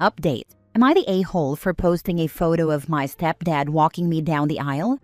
Update. Am I the a-hole for posting a photo of my stepdad walking me down the aisle?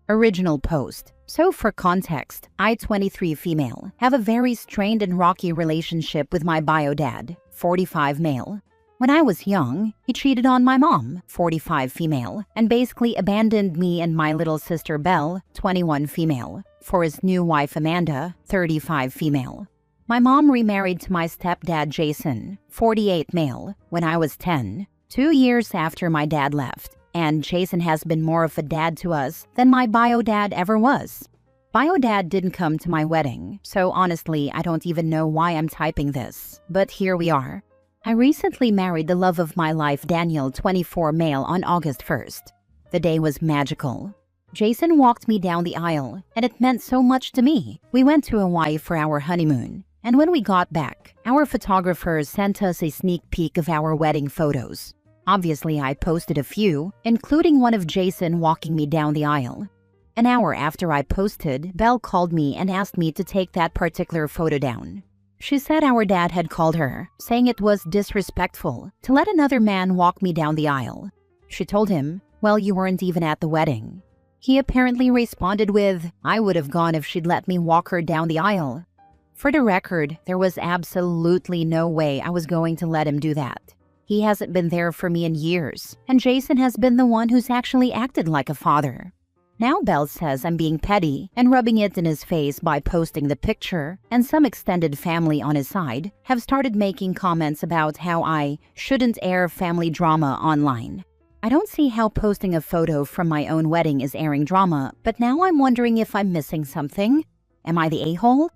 Original post. So for context, I, 23 female, have a very strained and rocky relationship with my bio dad, 45 male. When I was young, he cheated on my mom, 45 female, and basically abandoned me and my little sister Belle, 21 female, for his new wife Amanda, 35 female. My mom remarried to my stepdad Jason, 48 male, when I was 10, 2 years after my dad left, and Jason has been more of a dad to us than my bio dad ever was. Bio dad didn't come to my wedding, so honestly I don't even know why I'm typing this, but here we are. I recently married the love of my life Daniel, 24 male, on August 1st. The day was magical. Jason walked me down the aisle, and it meant so much to me. We went to Hawaii for our honeymoon, and when we got back, our photographers sent us a sneak peek of our wedding photos. Obviously, I posted a few, including one of Jason walking me down the aisle. An hour after I posted, Belle called me and asked me to take that particular photo down. She said our dad had called her, saying it was disrespectful to let another man walk me down the aisle. She told him, "Well, you weren't even at the wedding." He apparently responded with, "I would have gone if she'd let me walk her down the aisle." For the record, there was absolutely no way I was going to let him do that. He hasn't been there for me in years, and Jason has been the one who's actually acted like a father. Now Belle says I'm being petty and rubbing it in his face by posting the picture, and some extended family on his side have started making comments about how I shouldn't air family drama online. I don't see how posting a photo from my own wedding is airing drama, but now I'm wondering if I'm missing something. Am I the a-hole?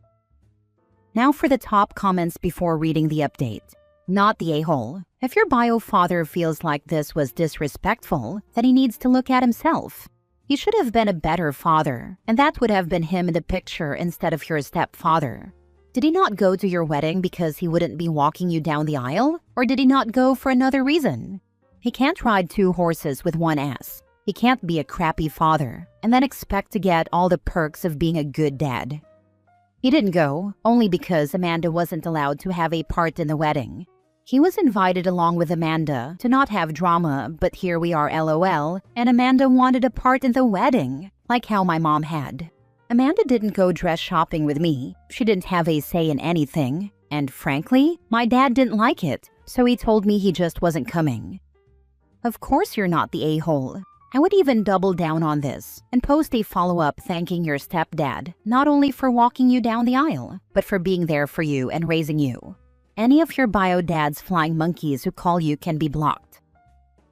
Now for the top comments before reading the update. Not the a-hole. If your bio father feels like this was disrespectful, then he needs to look at himself. He should have been a better father, and that would have been him in the picture instead of your stepfather. Did he not go to your wedding because he wouldn't be walking you down the aisle? Or did he not go for another reason? He can't ride 2 horses with one ass. He can't be a crappy father and then expect to get all the perks of being a good dad. He didn't go only because Amanda wasn't allowed to have a part in the wedding. He was invited along with Amanda to not have drama, but here we are LOL, and Amanda wanted a part in the wedding, like how my mom had. Amanda didn't go dress shopping with me. She didn't have a say in anything, and frankly, my dad didn't like it, so he told me he just wasn't coming. Of course you're not the a-hole. I would even double down on this and post a follow-up thanking your stepdad, not only for walking you down the aisle, but for being there for you and raising you. Any of your bio dad's flying monkeys who call you can be blocked.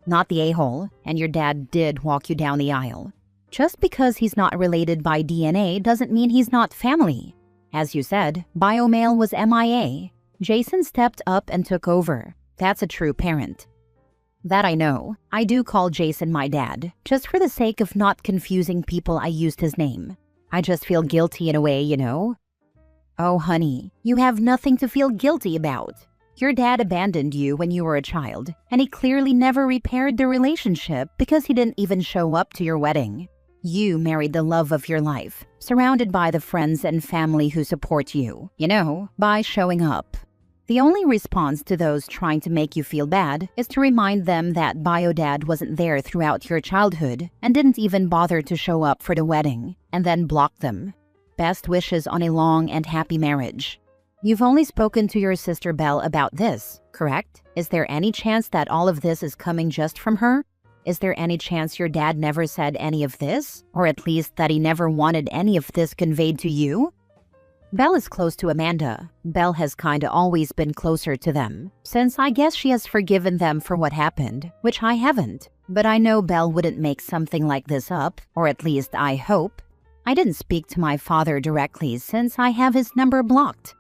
Not the a-hole, and your dad did walk you down the aisle. Just because he's not related by DNA doesn't mean he's not family. As you said, bio male was MIA. Jason stepped up and took over. That's a true parent. That I know. I do call Jason my dad, just for the sake of not confusing people. I used his name. I just feel guilty in a way, you know? Oh honey, you have nothing to feel guilty about. Your dad abandoned you when you were a child, and he clearly never repaired the relationship because he didn't even show up to your wedding. You married the love of your life, surrounded by the friends and family who support you, you know, by showing up. The only response to those trying to make you feel bad is to remind them that bio dad wasn't there throughout your childhood and didn't even bother to show up for the wedding, and then block them. Best wishes on a long and happy marriage. You've only spoken to your sister Belle about this, correct? Is there any chance that all of this is coming just from her? Is there any chance your dad never said any of this? Or at least that he never wanted any of this conveyed to you? Belle is close to Amanda. Belle has kinda always been closer to them, since I guess she has forgiven them for what happened, which I haven't. But I know Belle wouldn't make something like this up, or at least I hope. I didn't speak to my father directly since I have his number blocked.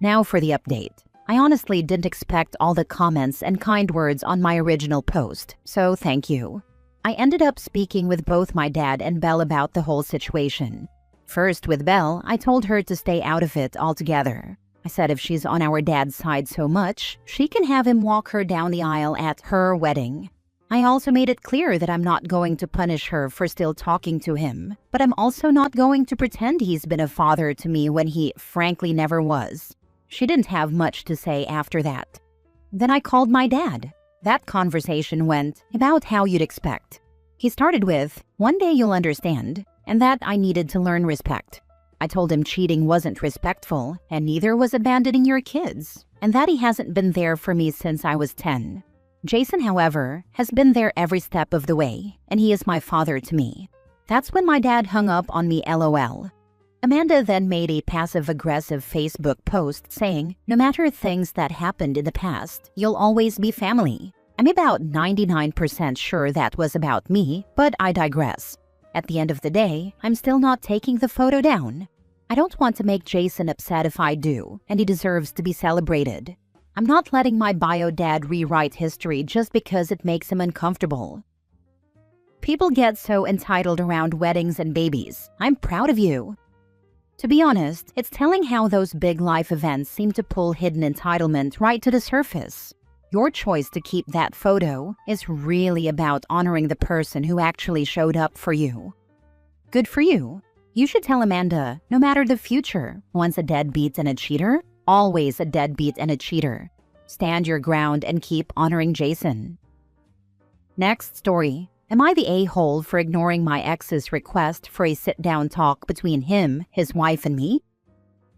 Now for the update. I honestly didn't expect all the comments and kind words on my original post, so thank you. I ended up speaking with both my dad and Belle about the whole situation. First, with Belle, I told her to stay out of it altogether. I said if she's on our dad's side so much, she can have him walk her down the aisle at her wedding. I also made it clear that I'm not going to punish her for still talking to him, but I'm also not going to pretend he's been a father to me when he frankly never was. She didn't have much to say after that. Then I called my dad. That conversation went about how you'd expect. He started with, "One day you'll understand," and that I needed to learn respect. I told him cheating wasn't respectful, and neither was abandoning your kids, and that he hasn't been there for me since I was 10. Jason, however, has been there every step of the way, and he is my father to me. That's when my dad hung up on me, LOL. Amanda then made a passive-aggressive Facebook post saying, "No matter things that happened in the past, you'll always be family." I'm about 99% sure that was about me, but I digress. At the end of the day, I'm still not taking the photo down. I don't want to make Jason upset if I do, and he deserves to be celebrated. I'm not letting my bio dad rewrite history just because it makes him uncomfortable. People get so entitled around weddings and babies. I'm proud of you. To be honest, it's telling how those big life events seem to pull hidden entitlement right to the surface. Your choice to keep that photo is really about honoring the person who actually showed up for you. Good for you. You should tell Amanda, no matter the future, once a deadbeat and a cheater, always a deadbeat and a cheater. Stand your ground and keep honoring Jason. Next story. Am I the a-hole for ignoring my ex's request for a sit-down talk between him, his wife, and me?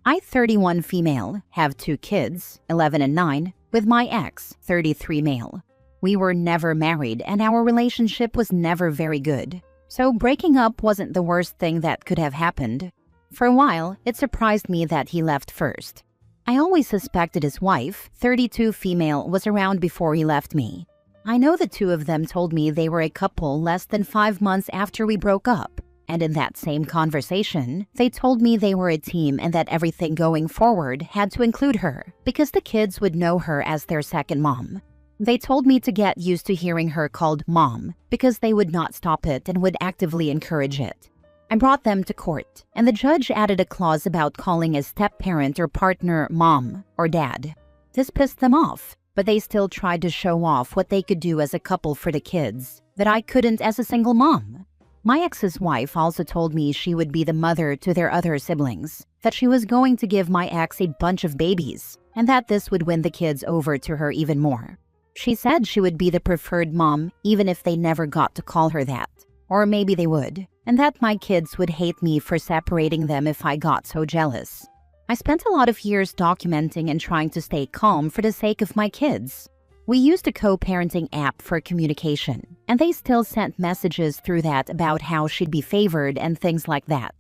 I, 31 female, have 2 kids, 11 and 9, with my ex, 33 male. We were never married and our relationship was never very good. So breaking up wasn't the worst thing that could have happened. For a while, it surprised me that he left first. I always suspected his wife, 32 female, was around before he left me. I know the 2 of them told me they were a couple less than 5 months after we broke up. And in that same conversation, they told me they were a team and that everything going forward had to include her, because the kids would know her as their second mom. They told me to get used to hearing her called mom, because they would not stop it and would actively encourage it. I brought them to court, and the judge added a clause about calling a step-parent or partner mom or dad. This pissed them off, but they still tried to show off what they could do as a couple for the kids, that I couldn't as a single mom. My ex's wife also told me she would be the mother to their other siblings, that she was going to give my ex a bunch of babies, and that this would win the kids over to her even more. She said she would be the preferred mom even if they never got to call her that. Or maybe they would, and that my kids would hate me for separating them if I got so jealous. I spent a lot of years documenting and trying to stay calm for the sake of my kids. We used a co-parenting app for communication, and they still sent messages through that about how she'd be favored and things like that.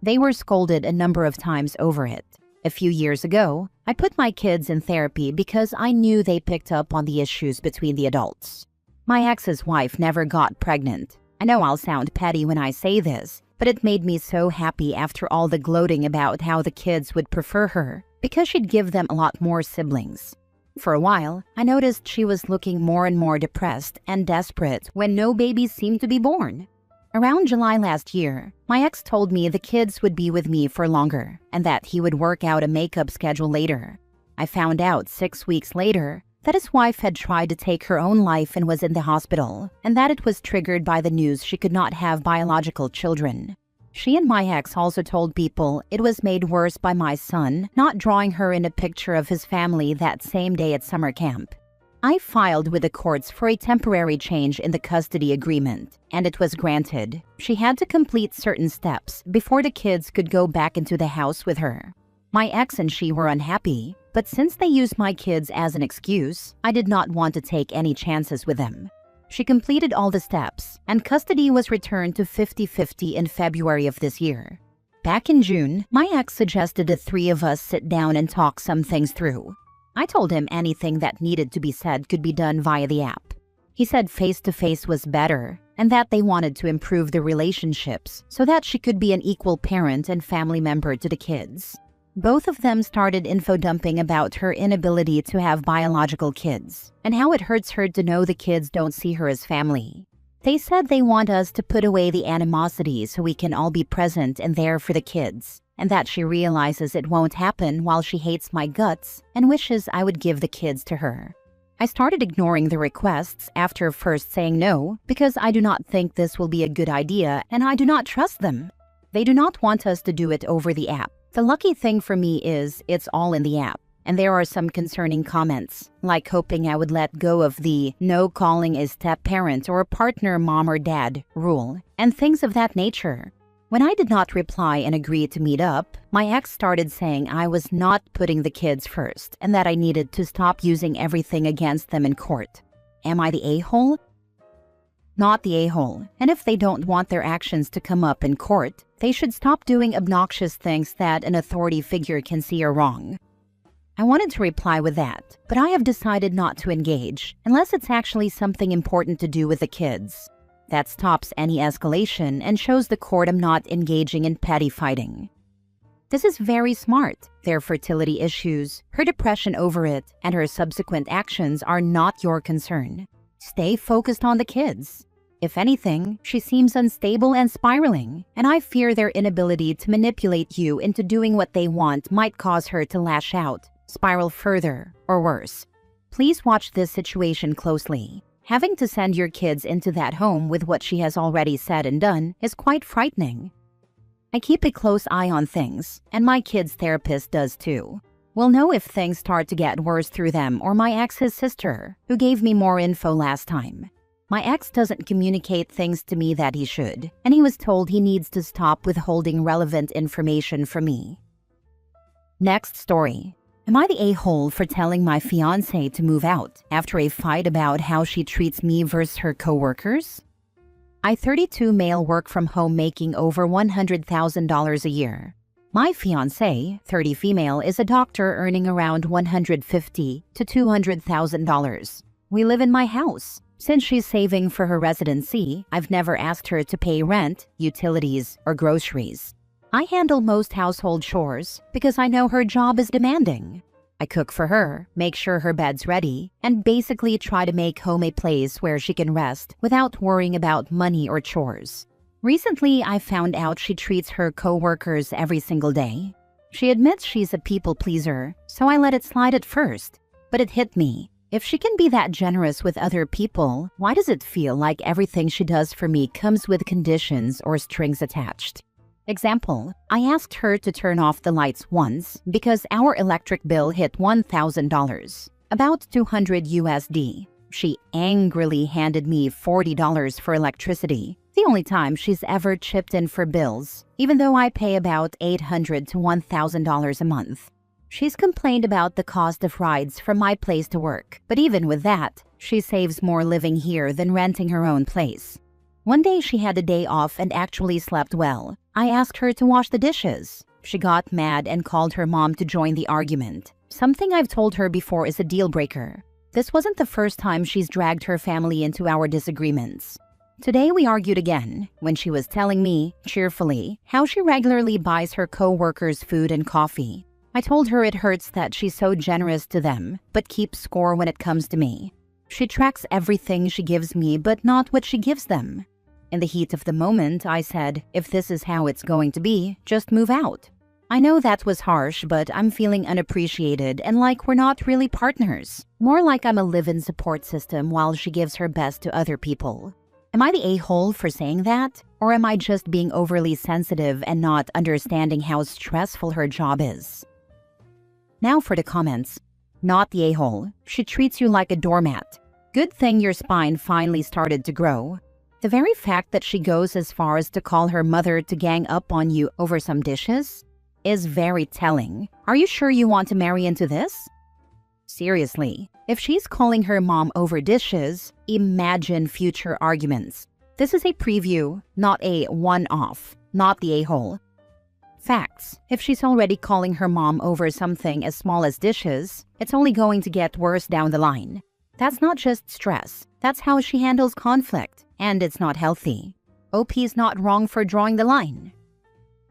They were scolded a number of times over it. A few years ago, I put my kids in therapy because I knew they picked up on the issues between the adults. My ex's wife never got pregnant. I know I'll sound petty when I say this, but it made me so happy after all the gloating about how the kids would prefer her, because she'd give them a lot more siblings. For a while, I noticed she was looking more and more depressed and desperate when no babies seemed to be born. Around July last year, my ex told me the kids would be with me for longer and that he would work out a makeup schedule later. I found out 6 weeks later that his wife had tried to take her own life and was in the hospital, and that it was triggered by the news she could not have biological children. She and my ex also told people it was made worse by my son not drawing her in a picture of his family that same day at summer camp. I filed with the courts for a temporary change in the custody agreement, and it was granted. She had to complete certain steps before the kids could go back into the house with her. My ex and she were unhappy, but since they used my kids as an excuse, I did not want to take any chances with them. She completed all the steps, and custody was returned to 50-50 in February of this year. Back in June, my ex suggested the 3 of us sit down and talk some things through. I told him anything that needed to be said could be done via the app. He said face-to-face was better, and that they wanted to improve the relationships so that she could be an equal parent and family member to the kids. Both of them started info-dumping about her inability to have biological kids, and how it hurts her to know the kids don't see her as family. They said they want us to put away the animosity so we can all be present and there for the kids, and that she realizes it won't happen while she hates my guts and wishes I would give the kids to her. I started ignoring the requests after first saying no because I do not think this will be a good idea and I do not trust them. They do not want us to do it over the app. The lucky thing for me is it's all in the app. And there are some concerning comments, like hoping I would let go of the no calling a step-parent or partner mom or dad rule, and things of that nature. When I did not reply and agree to meet up, my ex started saying I was not putting the kids first and that I needed to stop using everything against them in court. Am I the a-hole? Not the a-hole, and if they don't want their actions to come up in court, they should stop doing obnoxious things that an authority figure can see are wrong. I wanted to reply with that, but I have decided not to engage unless it's actually something important to do with the kids. That stops any escalation and shows the court I'm not engaging in petty fighting. This is very smart. Their fertility issues, her depression over it, and her subsequent actions are not your concern. Stay focused on the kids. If anything, she seems unstable and spiraling, and I fear their inability to manipulate you into doing what they want might cause her to lash out, spiral further, or worse. Please watch this situation closely. Having to send your kids into that home with what she has already said and done is quite frightening. I keep a close eye on things, and my kid's therapist does too. We'll know if things start to get worse through them or my ex's sister, who gave me more info last time. My ex doesn't communicate things to me that he should, and he was told he needs to stop withholding relevant information from me. Next story. Am I the a-hole for telling my fiancé to move out after a fight about how she treats me versus her coworkers? I 32 male work from home making over $100,000 a year. My fiancé, 30 female, is a doctor earning around $150,000 to $200,000. We live in my house. Since she's saving for her residency, I've never asked her to pay rent, utilities, or groceries. I handle most household chores because I know her job is demanding. I cook for her, make sure her bed's ready, and basically try to make home a place where she can rest without worrying about money or chores. Recently, I found out she treats her coworkers every single day. She admits she's a people pleaser, so I let it slide at first. But it hit me. If she can be that generous with other people, why does it feel like everything she does for me comes with conditions or strings attached? Example, I asked her to turn off the lights once because our electric bill hit $1,000, about $200 USD. She angrily handed me $40 for electricity, the only time she's ever chipped in for bills, even though I pay about $800 to $1,000 a month. She's complained about the cost of rides from my place to work, but even with that, she saves more living here than renting her own place. One day she had a day off and actually slept well. I asked her to wash the dishes. She got mad and called her mom to join the argument. Something I've told her before is a deal breaker. This wasn't the first time she's dragged her family into our disagreements. Today we argued again when she was telling me, cheerfully, how she regularly buys her co-workers food and coffee. I told her it hurts that she's so generous to them, but keeps score when it comes to me. She tracks everything she gives me, but not what she gives them. In the heat of the moment, I said, if this is how it's going to be, just move out. I know that was harsh, but I'm feeling unappreciated and like we're not really partners. More like I'm a live-in support system while she gives her best to other people. Am I the a-hole for saying that? Or am I just being overly sensitive and not understanding how stressful her job is? Now for the comments. Not the a-hole. She treats you like a doormat. Good thing your spine finally started to grow. The very fact that she goes as far as to call her mother to gang up on you over some dishes is very telling. Are you sure you want to marry into this? Seriously, if she's calling her mom over dishes, imagine future arguments. This is a preview, not a one-off, not the a-hole. Facts. If she's already calling her mom over something as small as dishes, it's only going to get worse down the line. That's not just stress. That's how she handles conflict, and it's not healthy. OP's not wrong for drawing the line.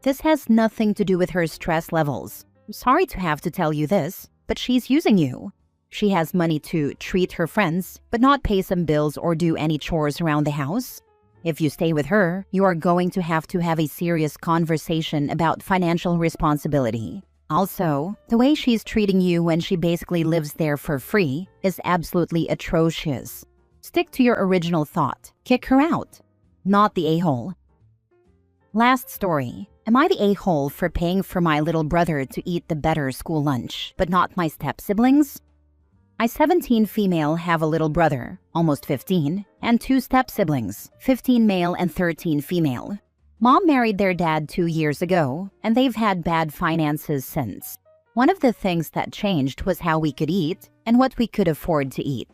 This has nothing to do with her stress levels. Sorry to have to tell you this, but she's using you. She has money to treat her friends, but not pay some bills or do any chores around the house. If you stay with her, you are going to have a serious conversation about financial responsibility. Also, the way she's treating you when she basically lives there for free is absolutely atrocious. Stick to your original thought. Kick her out. Not the a-hole. Last story. Am I the a-hole for paying for my little brother to eat the better school lunch, but not my step-siblings? I, 17 female, have a little brother, almost 15, and 2 step-siblings, 15 male and 13 female. Mom married their dad 2 years ago, and they've had bad finances since. One of the things that changed was how we could eat and what we could afford to eat.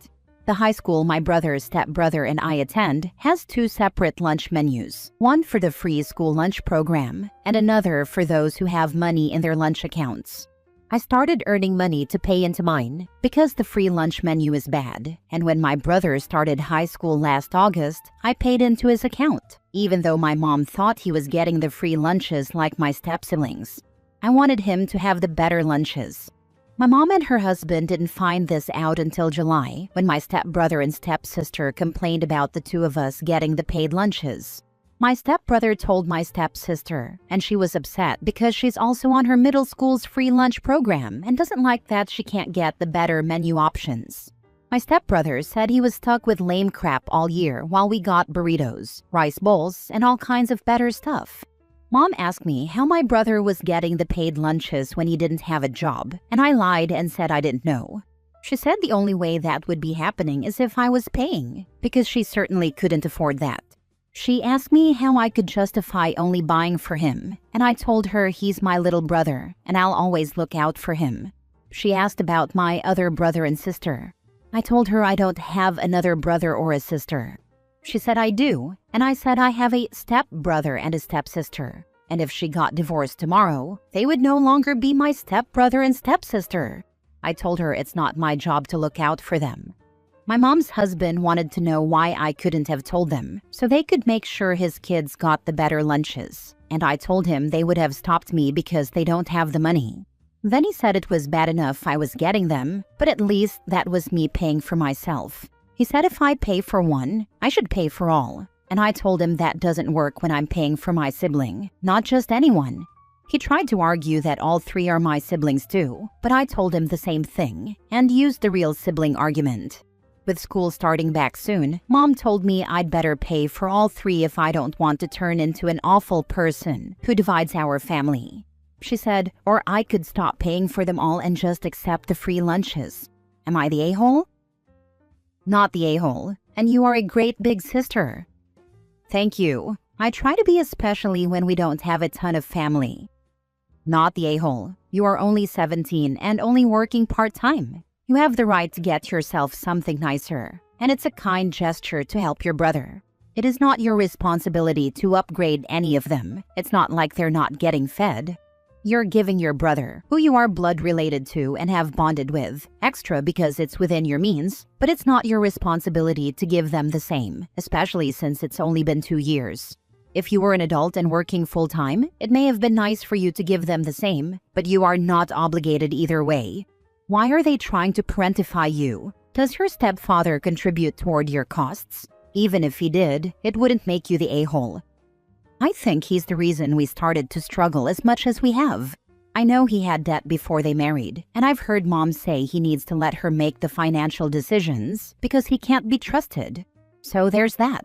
The high school my brother's stepbrother and I attend has 2 separate lunch menus, one for the free school lunch program and another for those who have money in their lunch accounts. I started earning money to pay into mine because the free lunch menu is bad, and when my brother started high school last August, I paid into his account, even though my mom thought he was getting the free lunches like my step-siblings. I wanted him to have the better lunches. My mom and her husband didn't find this out until July, when my stepbrother and stepsister complained about the 2 of us getting the paid lunches. My stepbrother told my stepsister, and she was upset because she's also on her middle school's free lunch program and doesn't like that she can't get the better menu options. My stepbrother said he was stuck with lame crap all year while we got burritos, rice bowls, and all kinds of better stuff. Mom asked me how my brother was getting the paid lunches when he didn't have a job, and I lied and said I didn't know. She said the only way that would be happening is if I was paying, because she certainly couldn't afford that. She asked me how I could justify only buying for him, and I told her he's my little brother, and I'll always look out for him. She asked about my other brother and sister. I told her I don't have another brother or a sister. She said I do, and I said I have a stepbrother and a stepsister, and if she got divorced tomorrow, they would no longer be my stepbrother and stepsister. I told her it's not my job to look out for them. My mom's husband wanted to know why I couldn't have told them, so they could make sure his kids got the better lunches, and I told him they would have stopped me because they don't have the money. Then he said it was bad enough I was getting them, but at least that was me paying for myself. He said if I pay for one, I should pay for all, and I told him that doesn't work when I'm paying for my sibling, not just anyone. He tried to argue that all 3 are my siblings too, but I told him the same thing and used the real sibling argument. With school starting back soon, Mom told me I'd better pay for all 3 if I don't want to turn into an awful person who divides our family. She said, or I could stop paying for them all and just accept the free lunches. Am I the a-hole? Not the a-hole, and you are a great big sister. Thank you. I try to be, especially when we don't have a ton of family. Not the a-hole. You are only 17 and only working part-time. You have the right to get yourself something nicer, and it's a kind gesture to help your brother. It is not your responsibility to upgrade any of them. It's not like they're not getting fed. You're giving your brother, who you are blood related to and have bonded with, extra because it's within your means, but it's not your responsibility to give them the same, especially since it's only been 2 years. If you were an adult and working full-time, it may have been nice for you to give them the same, but you are not obligated either way. Why are they trying to parentify you? Does your stepfather contribute toward your costs? Even if he did, it wouldn't make you the a-hole. I think he's the reason we started to struggle as much as we have. I know he had debt before they married, and I've heard Mom say he needs to let her make the financial decisions because he can't be trusted. So there's that.